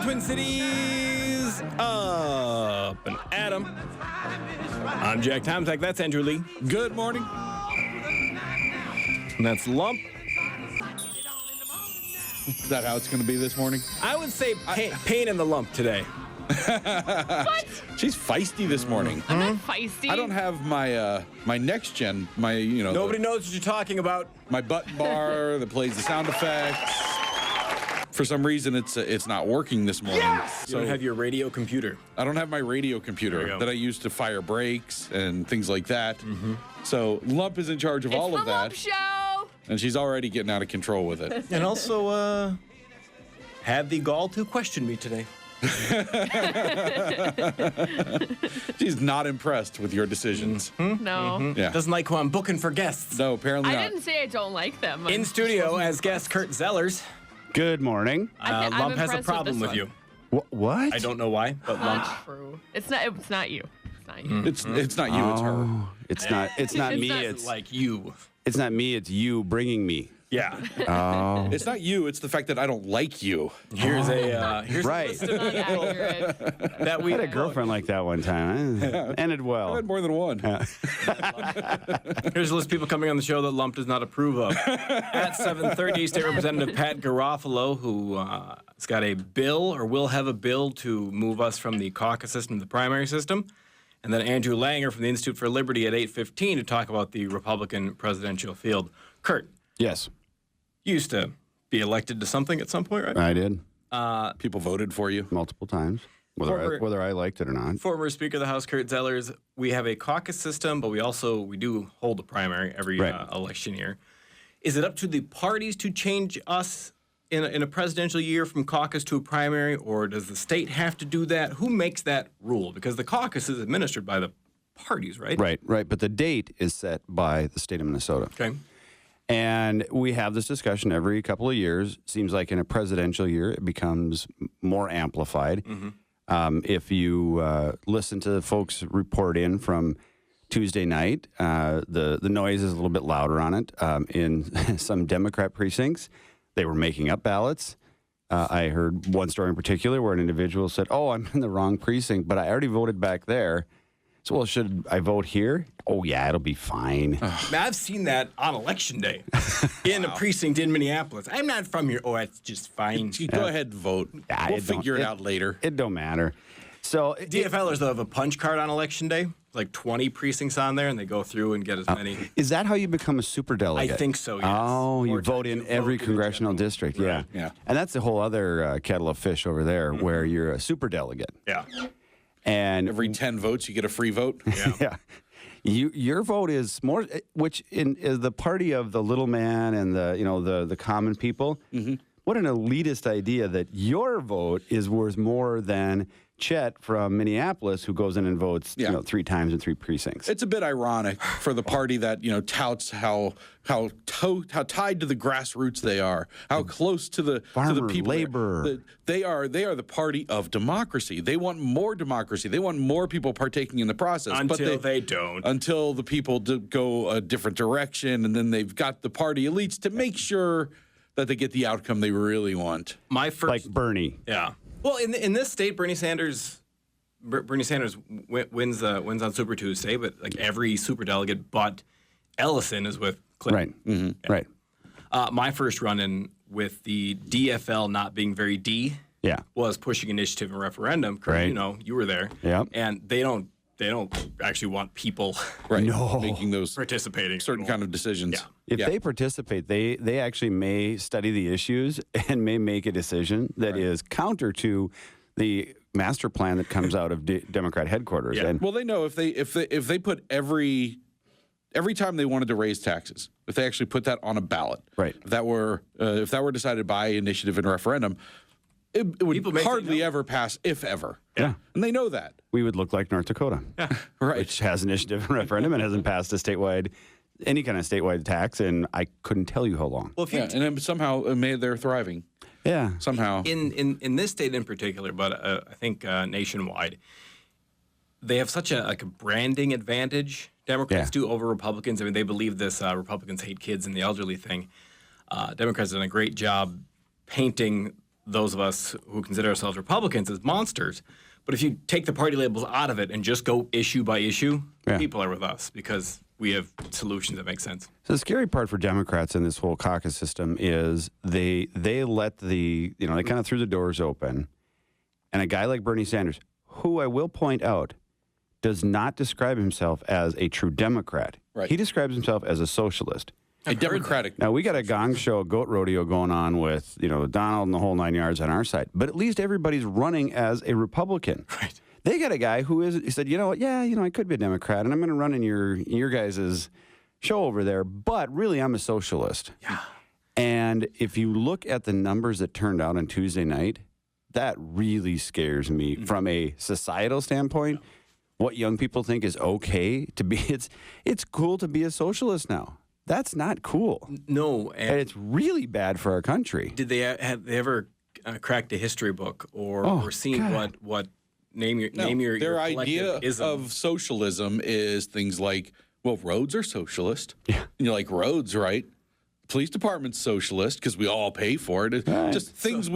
Twin Cities, up and Adam. I'm Jack Tomczak. That's Andrew Lee. Good morning. And that's Lump. Is that how it's going to be this morning? I would say pain in the lump today. What? She's feisty this morning. I'm not feisty. I don't have my my next gen, Nobody knows what you're talking about. my button bar that plays the sound effects. For some reason, it's not working this morning. Yes! You don't have your radio computer. I don't have my radio There you computer go. that I use to fire brakes and things like that. So Lump is in charge of It's all the of that, Lump Show. and she's already getting out of control with it. And also, had the gall to question me today. She's not impressed with your decisions. No. Yeah. Doesn't like who I'm booking for guests. No, apparently I not. didn't say I don't like them. In studio as guest Kurt Zellers. Good morning. I'm Lump has a impressed problem this with one. you. What? I don't know why, but Lump. Not true. It's not you. It's not you. It's not you, it's her. Oh, it's not me. It's not It's Like you. it's not me. It's you bringing me. Yeah. Oh, It's not you, it's the fact that I don't like you. Here's a right. It's not accurate. that we I had a girlfriend like that one time. Ended I well. had more than one. Here's a list of people coming on the show that Lump does not approve of. At 7:30, State Representative Pat Garofalo, who has got a bill or will have a bill to move us from the caucus system to the primary system. And then Andrew Langer from the Institute for Liberty at 8:15 to talk about the Republican presidential field. Kurt, Yes, you used to be elected to something at some point, right? I did People voted for you. multiple times, Former- whether I liked it or not. Former Speaker of the House, Kurt Zellers, we have a caucus system, but we do hold a primary every Right. election year. Is it up to the parties to change us in a presidential year from caucus to a primary, or does the state have to do that? Who makes that rule? Because the caucus is administered by the parties, right? Right. But the date is set by the state of Minnesota. Okay. And we have this discussion every couple of years. Seems like in a presidential year, it becomes more amplified. If you listen to the folks report in from Tuesday night, the noise is a little bit louder on it. In some Democrat precincts, they were making up ballots. I heard one story in particular where an individual said, "Oh, I'm in the wrong precinct, but I already voted back there. So, well, should I vote here? Oh, yeah, it'll be fine." Now, I've seen that on election day in a precinct in Minneapolis. I'm not from here. Oh, it's just fine. You go ahead and vote. Yeah, We'll it don't- figure it out later. It don't matter. So, DFLers, though, have a punch card on election day, like 20 precincts on there, and they go through and get as many. is that how you become a superdelegate? I think so, yes. Oh, you More vote times in you every vote in congressional general. district, Right. yeah. And that's a whole other kettle of fish over there where you're a superdelegate. Yeah. And Every 10 votes, you get a free vote. Yeah. yeah. Your vote is more, which is the party of the little man and the common people. What an elitist idea that your vote is worth more than Chet from Minneapolis, who goes in and votes 3 times in 3 precincts. It's a bit ironic for the party that touts how tied to the grassroots they are, how close to the Farmer, people. labor. They are the party of democracy. They want more democracy. They want more people partaking in the process. Until they don't. Until the people go a different direction, and then they've got the party elites to make sure that they get the outcome they really want. My first. Like Bernie. Yeah. Well, in this state, Bernie Sanders wins on Super Tuesday, but like every superdelegate but Ellison is with Clinton. Right. Right. My first run-in with the DFL not being very D Yeah. was pushing initiative and referendum. Kurt, Right. you were there. Yep. And they don't actually want people Right. No. Making those participating. certain kind of decisions. Yeah. If they participate, they actually may study the issues and may make a decision that is counter to the master plan that comes out of Democrat headquarters. Yeah. And Well, they know if they put every time they wanted to raise taxes, if they actually put that on a ballot, Right. If that were decided by initiative and referendum, it would People may say hardly no. ever pass, if ever. Yeah. And they know that. we would look like North Dakota, Right. which has initiative and referendum and hasn't passed any kind of statewide tax, and I couldn't tell you how long. Well, if you Yeah, and then somehow they're thriving. Yeah. Somehow. in this state in particular, but I think nationwide, they have such a branding advantage. Democrats do over Republicans. I mean, they believe this Republicans hate kids and the elderly thing. Democrats have done a great job painting those of us who consider ourselves Republicans as monsters. But if you take the party labels out of it and just go issue by issue, Yeah. people are with us because we have solutions that make sense. So the scary part for Democrats in this whole caucus system is they let they kind of threw the doors open, and a guy like Bernie Sanders, who I will point out, does not describe himself as a true Democrat. Right. He describes himself as a socialist. A Democratic. Now, we got a gong show, goat rodeo going on with, Donald and the whole 9 yards on our side. But at least everybody's running as a Republican. Right. They got a guy he said, you know what, yeah, I could be a Democrat, and I'm going to run in your guys' show over there, but really I'm a socialist. Yeah. And if you look at the numbers that turned out on Tuesday night, that really scares me from a societal standpoint. What young people think is okay to be, it's cool to be a socialist now. That's not cool. No. And it's really bad for our country. Did they ever cracked a history book or seen God. what name your Their your idea collective ism? of socialism is things like, well, roads are socialist. Yeah. And you're like, roads, right? Police department's socialist because we all pay for it. Right. Just things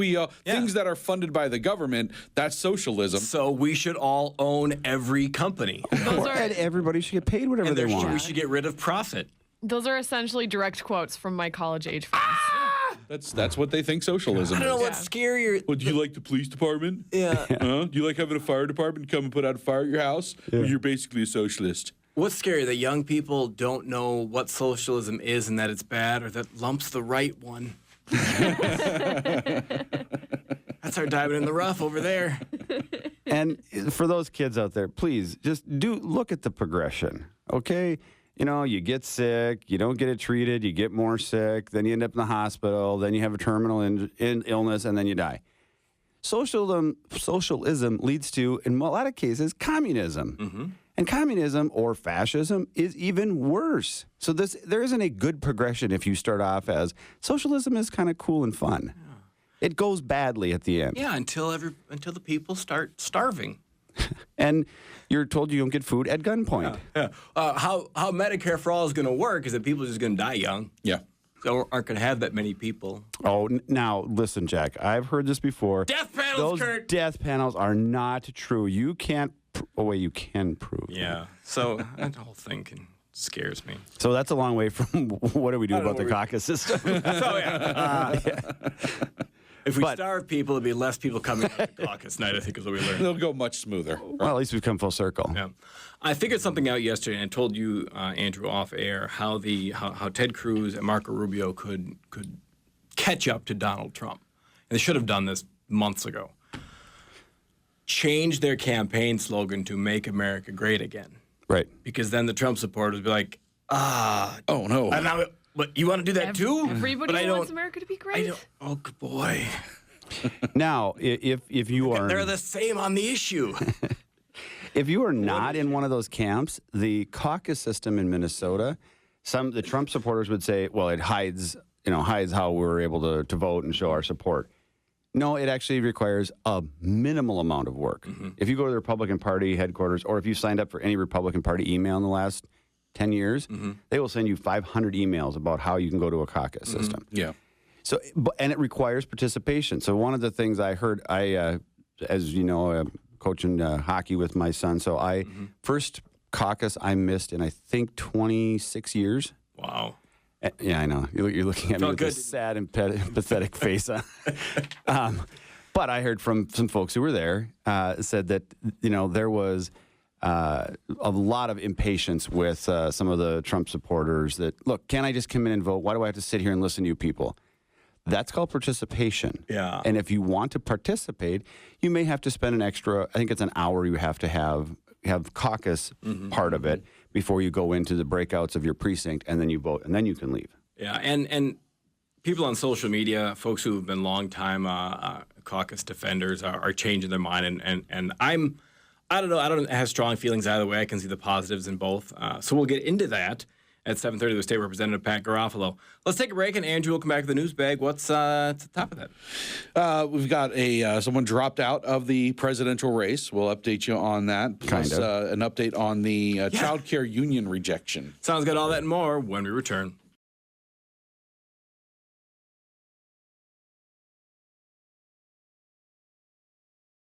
things that are funded by the government. That's socialism. So we should all own every company. Those are And everybody should get paid whatever And they we want. should get rid of profit. those are essentially direct quotes from my college age friends. That's what they think socialism I don't know is. what's scarier. Well, do you like the police department? Yeah. Do you like having a fire department come and put out a fire at your house? Well, you're basically a socialist. What's scary that young people don't know what socialism is and that it's bad, or that lump's the right one. That's our diamond in the rough over there. And for those kids out there, please just look at the progression, okay? You get sick, you don't get it treated, you get more sick, then you end up in the hospital, then you have a terminal illness, and then you die. Socialism leads to, in a lot of cases, communism. Mm-hmm. And communism or fascism is even worse. So there isn't a good progression if you start off as socialism is kind of cool and fun. Yeah. It goes badly at the end. Yeah, until the people start starving. And you're told you don't get food at gunpoint. Yeah. How Medicare for all is going to work is that people are just going to die young. Yeah. So aren't going to have that many people. Oh, now listen, Jack. I've heard this before. Death panels, Those Kurt. death panels are not true. You can't. You can prove. Yeah. So that whole thing scares me. So that's a long way from what do we do I don't about know the caucus system? So yeah. If we starve people, it'd be less people coming to caucus night, I think is what we learned. It'll go much smoother. Well, at least we've come full circle. Yeah. I figured something out yesterday, and I told you, Andrew, off air, how Ted Cruz and Marco Rubio could catch up to Donald Trump. And they should have done this months ago. Change their campaign slogan to "Make America Great Again," Right. because then the Trump supporters would be like, Oh, no. but you want to do that too? Everybody But I wants don't- America to be I great. don't. Oh good boy, Now, if you are they're the same on the issue. if you are not in one of those camps, the caucus system in Minnesota, the Trump supporters would say, well, it hides how we're able to vote and show our support. No, it actually requires a minimal amount of work. Mm-hmm. If you go to the Republican Party headquarters, or if you signed up for any Republican Party email in the last 10 years, they will send you 500 emails about how you can go to a caucus system. Yeah. So, and it requires participation. So one of the things I heard, as you know, coaching hockey with my son. So first caucus I missed in I think 26 years. Wow. Yeah, I know. You're looking at me Felt with good. a sad and pathetic face. But I heard from some folks who were there said that there was a lot of impatience with some of the Trump supporters. That look, can't I just come in and vote? Why do I have to sit here and listen to you people? That's called participation. Yeah. And if you want to participate, you may have to spend an extra. I think it's an hour you have to have caucus part of it before you go into the breakouts of your precinct, and then you vote, and then you can leave. Yeah, and people on social media, folks who have been longtime caucus defenders, are changing their mind, and I don't know, I don't have strong feelings either way. I can see the positives in both. So we'll get into that at 7:30 with State Representative Pat Garofalo. Let's take a break, and Andrew will come back to the news bag. What's at the top of that? We've got someone dropped out of the presidential race. We'll update you on that. Plus, Kind of. an update on the child care union rejection. Sounds good. All that and more when we return.